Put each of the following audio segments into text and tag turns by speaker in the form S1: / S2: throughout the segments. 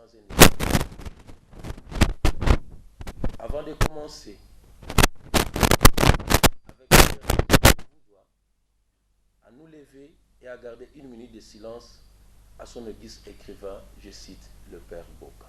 S1: un état. Avant de commencer, avec le je vous dois à nous lever et à garder une minute de silence à son auguste écrivain, je cite le Père Boka.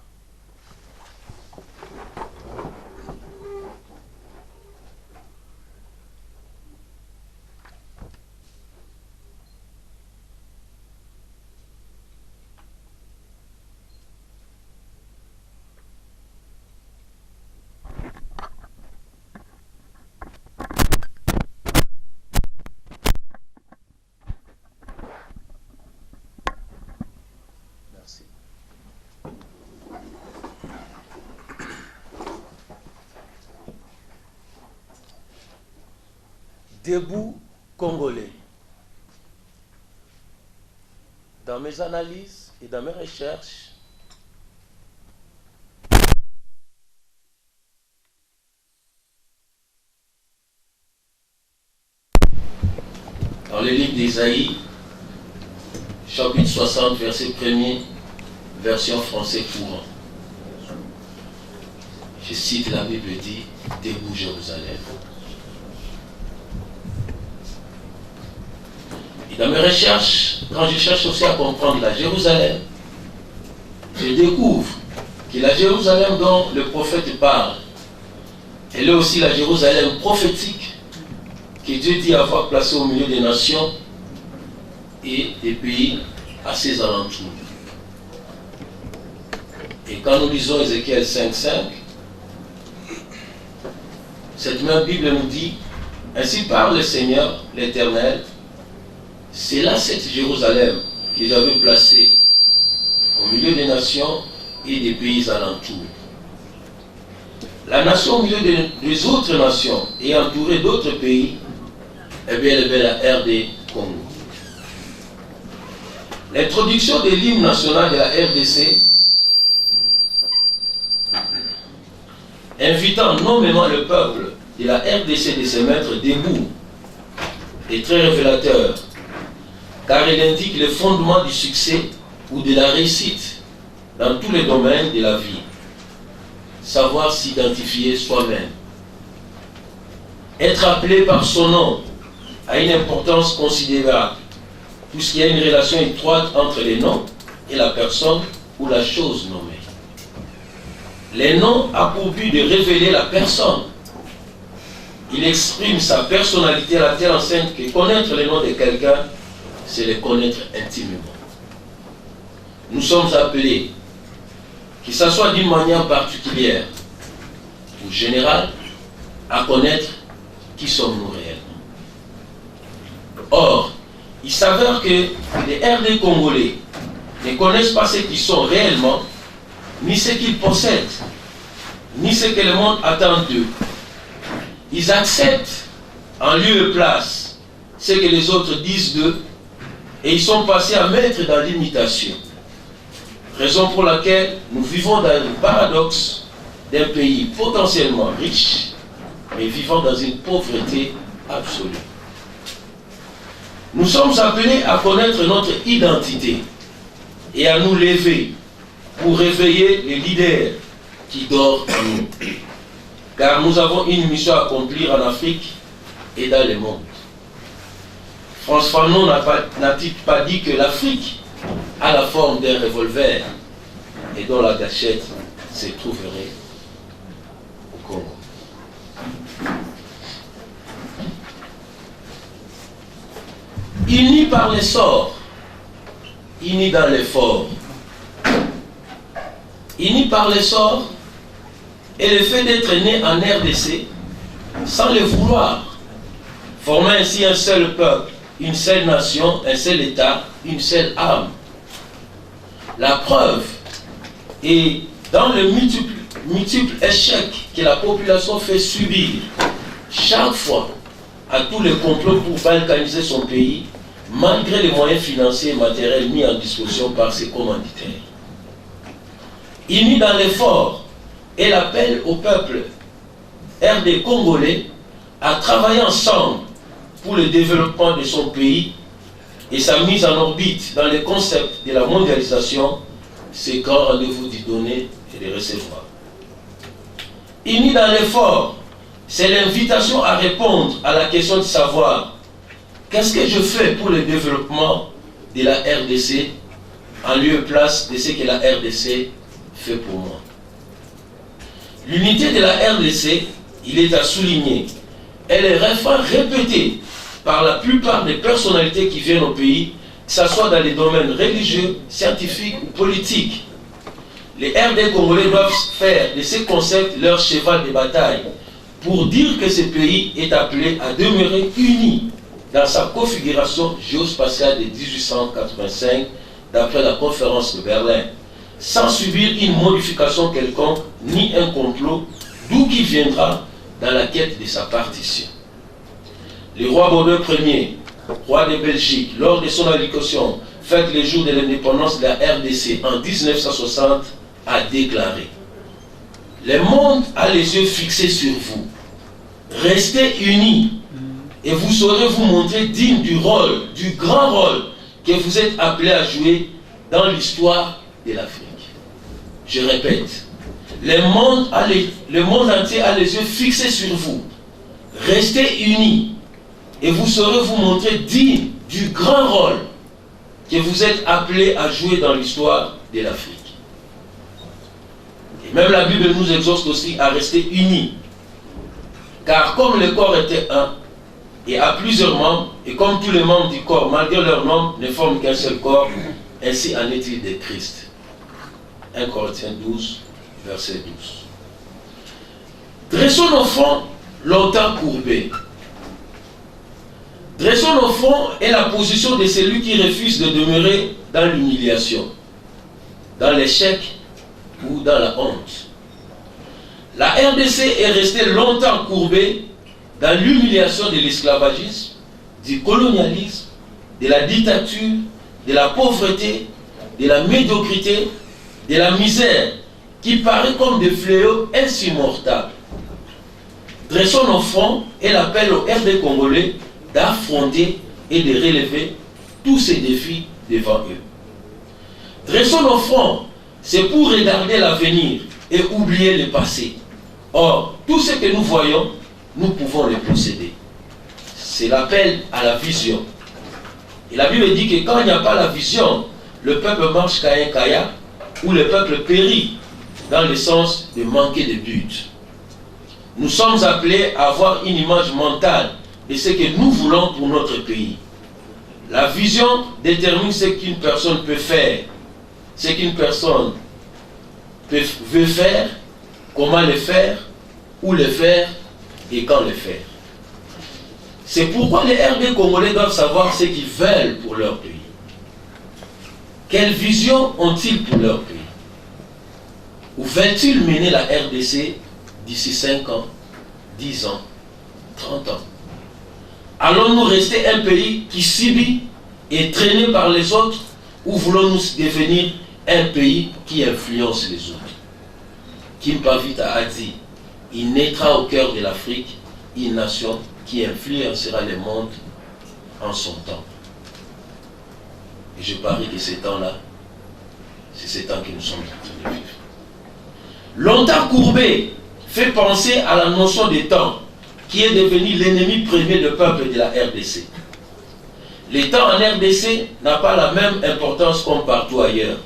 S1: Merci. Debout Congolais. Dans mes analyses et dans mes recherches, dans le livre d'Ésaïe, chapitre 60, verset 1er, version français courant. Je cite, la Bible dit, debout Jérusalem. Et dans mes recherches, quand je cherche aussi à comprendre la Jérusalem, je découvre que la Jérusalem dont le prophète parle, elle est aussi la Jérusalem prophétique que Dieu dit avoir placée au milieu des nations et des pays à ses alentours. Et quand nous lisons Ézéchiel 5.5, cette même Bible nous dit, ainsi parle le Seigneur, l'Éternel, c'est là cette Jérusalem que j'avais placée au milieu des nations et des pays alentours. La nation au milieu des autres nations et entourée d'autres pays, eh bien, elle est la RD Congo. L'introduction de l'hymne national de la RDC, invitant nommément le peuple de la RDC de se mettre debout, est très révélateur, car il indique le fondement du succès ou de la réussite dans tous les domaines de la vie. Savoir s'identifier soi-même. Être appelé par son nom a une importance considérable, puisqu'il y a une relation étroite entre les noms et la personne ou la chose nommée. Les noms ont pour but de révéler la personne. Il exprime sa personnalité à la telle enseigne que connaître le nom de quelqu'un, c'est le connaître intimement. Nous sommes appelés, que ce soit d'une manière particulière ou générale, à connaître qui sommes-nous réellement. Or, il s'avère que les RD Congolais ne connaissent pas ce qu'ils sont réellement, ni ce qu'ils possèdent, ni ce que le monde attend d'eux. Ils acceptent en lieu et place ce que les autres disent d'eux, et ils sont passés à mettre dans l'imitation. Raison pour laquelle nous vivons dans le paradoxe d'un pays potentiellement riche, mais vivant dans une pauvreté absolue. Nous sommes appelés à connaître notre identité et à nous lever pour réveiller les leaders qui dorment en nous. Car nous avons une mission à accomplir en Afrique et dans le monde. François Fanon n'a-t-il pas dit que l'Afrique a la forme d'un revolver et dont la gâchette se trouverait au Congo. Unis par l'essor, unis dans l'effort, unis par l'essor et le fait d'être né en RDC sans le vouloir, formant ainsi un seul peuple, une seule nation, un seul État, une seule âme. La preuve est dans le multiple échec que la population fait subir chaque fois à tous les complots pour balkaniser son pays, malgré les moyens financiers et matériels mis en disposition par ses commanditaires. Unis dans l'effort et l'appel au peuple RD Congolais à travailler ensemble pour le développement de son pays et sa mise en orbite dans les concepts de la mondialisation, c'est grand rendez-vous d'y donner et de recevoir. Unis dans l'effort, c'est l'invitation à répondre à la question de savoir qu'est-ce que je fais pour le développement de la RDC en lieu et place de ce que la RDC fait pour moi. L'unité de la RDC, il est à souligner, elle est répétée par la plupart des personnalités qui viennent au pays, que ce soit dans les domaines religieux, scientifiques ou politiques. Les RD congolais doivent faire de ces concepts leur cheval de bataille pour dire que ce pays est appelé à demeurer uni dans sa configuration géospatiale de 1885 d'après la conférence de Berlin, sans subir une modification quelconque ni un complot, d'où qu'il viendra dans la quête de sa partition. Le roi Baudouin Ier, roi de Belgique, lors de son allocution faite le jour de l'indépendance de la RDC en 1960, a déclaré: le monde a les yeux fixés sur vous. Restez unis et vous saurez vous montrer digne du rôle, du grand rôle que vous êtes appelés à jouer dans l'histoire de l'Afrique. Je répète, le monde entier a les yeux fixés sur vous. Restez unis et vous saurez vous montrer digne du grand rôle que vous êtes appelés à jouer dans l'histoire de l'Afrique. Et même la Bible nous exhorte aussi à rester unis. Car comme le corps était un, et a plusieurs membres, et comme tous les membres du corps, malgré leur nombre, ne forment qu'un seul corps, ainsi en est-il de Christ. 1 Corinthiens 12, verset 12. Dressons nos fronts longtemps courbés. Dressons nos fronts est la position de celui qui refuse de demeurer dans l'humiliation, dans l'échec ou dans la honte. La RDC est restée longtemps courbée dans l'humiliation de l'esclavagisme, du colonialisme, de la dictature, de la pauvreté, de la médiocrité, de la misère, qui paraît comme des fléaux insupportables. Dressons nos fronts et l'appel au RD congolais d'affronter et de relever tous ces défis devant eux. Dressons nos fronts, c'est pour regarder l'avenir et oublier le passé. Or, tout ce que nous voyons, nous pouvons le posséder. C'est l'appel à la vision. Et la Bible dit que quand il n'y a pas la vision, le peuple marche kaya ou le peuple périt, dans le sens de manquer de but. Nous sommes appelés à avoir une image mentale de ce que nous voulons pour notre pays. La vision détermine ce qu'une personne peut faire, ce qu'une personne veut faire, comment le faire, où le faire et quand le faire. C'est pourquoi les RD congolais doivent savoir ce qu'ils veulent pour leur pays. Quelle vision ont-ils pour leur pays? Où veulent-ils mener la RDC d'ici 5 ans, 10 ans, 30 ans? Allons-nous rester un pays qui subit et traîné par les autres, ou voulons-nous devenir un pays qui influence les autres? Kim Pavita a dit: il naîtra au cœur de l'Afrique une nation qui influencera le monde en son temps. Et je parie que ce temps-là, c'est ce temps que nous sommes en train de vivre. Longtemps courbé fait penser à la notion de temps, qui est devenu l'ennemi premier du peuple de la RDC. Le temps en RDC n'a pas la même importance comme partout ailleurs.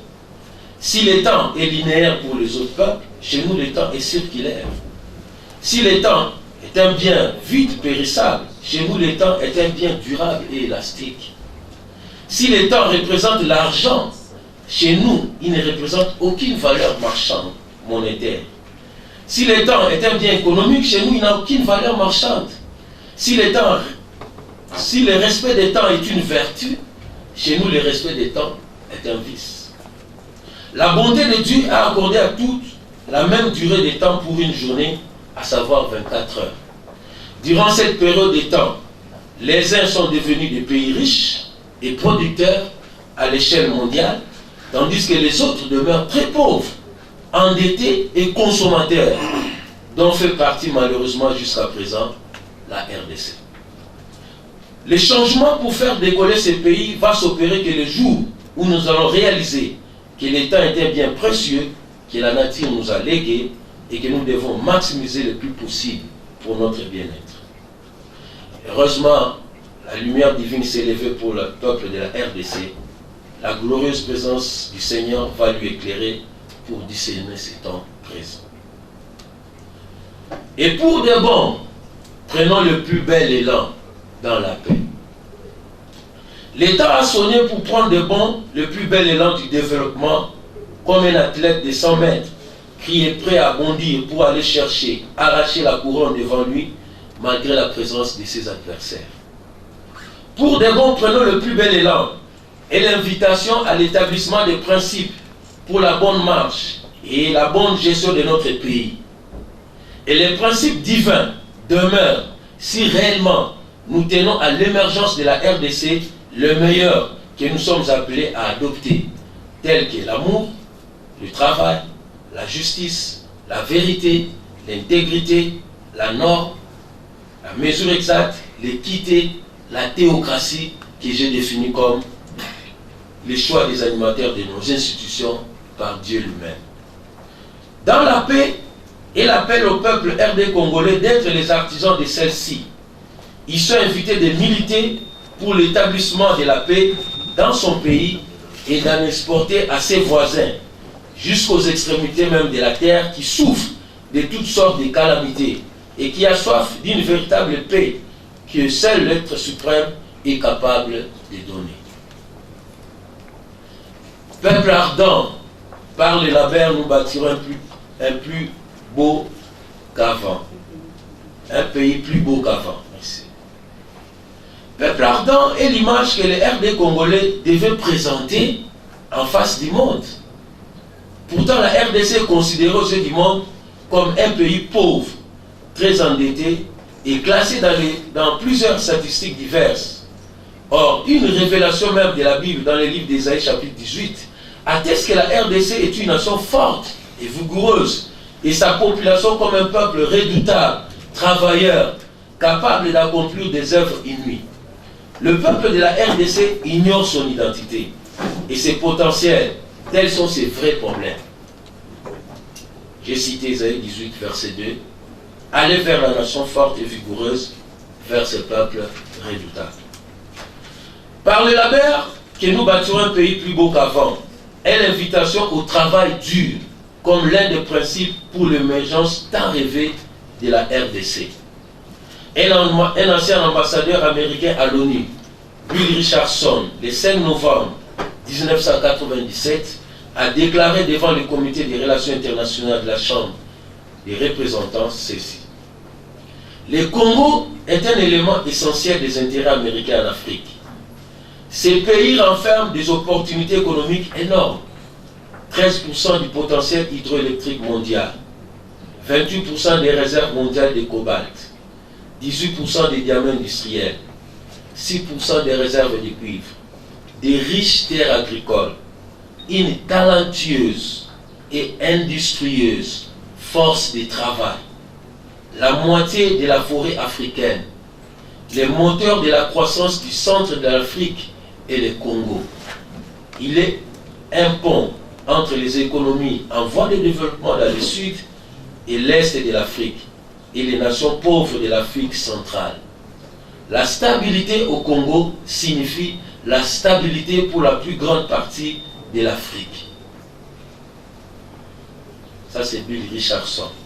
S1: Si le temps est linéaire pour les autres peuples, chez nous le temps est circulaire. Si le temps est un bien vite périssable, chez nous le temps est un bien durable et élastique. Si le temps représente l'argent, chez nous il ne représente aucune valeur marchande, monétaire. Si le temps est un bien économique, chez nous il n'a aucune valeur marchande. Si le respect des temps est une vertu, chez nous le respect des temps est un vice. La bonté de Dieu a accordé à toutes la même durée de temps pour une journée, à savoir 24 heures. Durant cette période de temps, les uns sont devenus des pays riches et producteurs à l'échelle mondiale, tandis que les autres demeurent très pauvres, endettés et consommateurs, dont fait partie malheureusement jusqu'à présent la RDC. Le changement pour faire décoller ces pays va s'opérer que le jour où nous allons réaliser que l'État est un bien précieux que la nature nous a légué et que nous devons maximiser le plus possible pour notre bien-être. Heureusement, la lumière divine s'est levée pour le peuple de la RDC. La glorieuse présence du Seigneur va lui éclairer pour discerner ces temps présents. Et pour de bon, prenons le plus bel élan dans la paix. L'État a sonné pour prendre de bon le plus bel élan du développement, comme un athlète de 100 mètres qui est prêt à bondir pour aller chercher, arracher la couronne devant lui, malgré la présence de ses adversaires. Pour de bon, prenons le plus bel élan et l'invitation à l'établissement des principes pour la bonne marche et la bonne gestion de notre pays. Et les principes divins demeurent si réellement nous tenons à l'émergence de la RDC le meilleur que nous sommes appelés à adopter, tels que l'amour, le travail, la justice, la vérité, l'intégrité, la norme, la mesure exacte, l'équité, la théocratie que j'ai définie comme les choix des animateurs de nos institutions par Dieu lui-même. Dans la paix, il appelle au peuple RD congolais d'être les artisans de celle-ci. Ils sont invités de militer pour l'établissement de la paix dans son pays et d'en exporter à ses voisins, jusqu'aux extrémités même de la terre qui souffre de toutes sortes de calamités et qui a soif d'une véritable paix que seul l'être suprême est capable de donner. Peuple ardent, par les labeurs, nous bâtirons un plus beau qu'avant. Un pays plus beau qu'avant. Merci. Peuple ardent est l'image que les RD congolais devaient présenter en face du monde. Pourtant, la RDC est considérée aux yeux du monde comme un pays pauvre, très endetté et classé dans plusieurs statistiques diverses. Or, une révélation même de la Bible dans le livre d'Ésaïe chapitre 18 atteste que la RDC est une nation forte et vigoureuse et sa population comme un peuple redoutable, travailleur, capable d'accomplir des œuvres inouïes. Le peuple de la RDC ignore son identité et ses potentiels. Tels sont ses vrais problèmes. J'ai cité Ésaïe 18, verset 2. Allez vers la nation forte et vigoureuse, vers ce peuple redoutable. Par le labeur, que nous bâtirons un pays plus beau qu'avant, est l'invitation au travail dur, comme l'un des principes pour l'émergence tant rêvée de la RDC. Un ancien ambassadeur américain à l'ONU, Bill Richardson, le 5 novembre 1997, a déclaré devant le comité des relations internationales de la Chambre des représentants ceci. Le Congo est un élément essentiel des intérêts américains en Afrique. Ces pays renferment des opportunités économiques énormes. 13% du potentiel hydroélectrique mondial, 28% des réserves mondiales de cobalt, 18% des diamants industriels, 6% des réserves de cuivre, des riches terres agricoles, une talentueuse et industrieuse force de travail, la moitié de la forêt africaine, les moteurs de la croissance du centre de l'Afrique et le Congo. Il est un pont entre les économies en voie de développement dans le sud et l'est de l'Afrique et les nations pauvres de l'Afrique centrale. La stabilité au Congo signifie la stabilité pour la plus grande partie de l'Afrique. Ça, c'est Bill Richardson.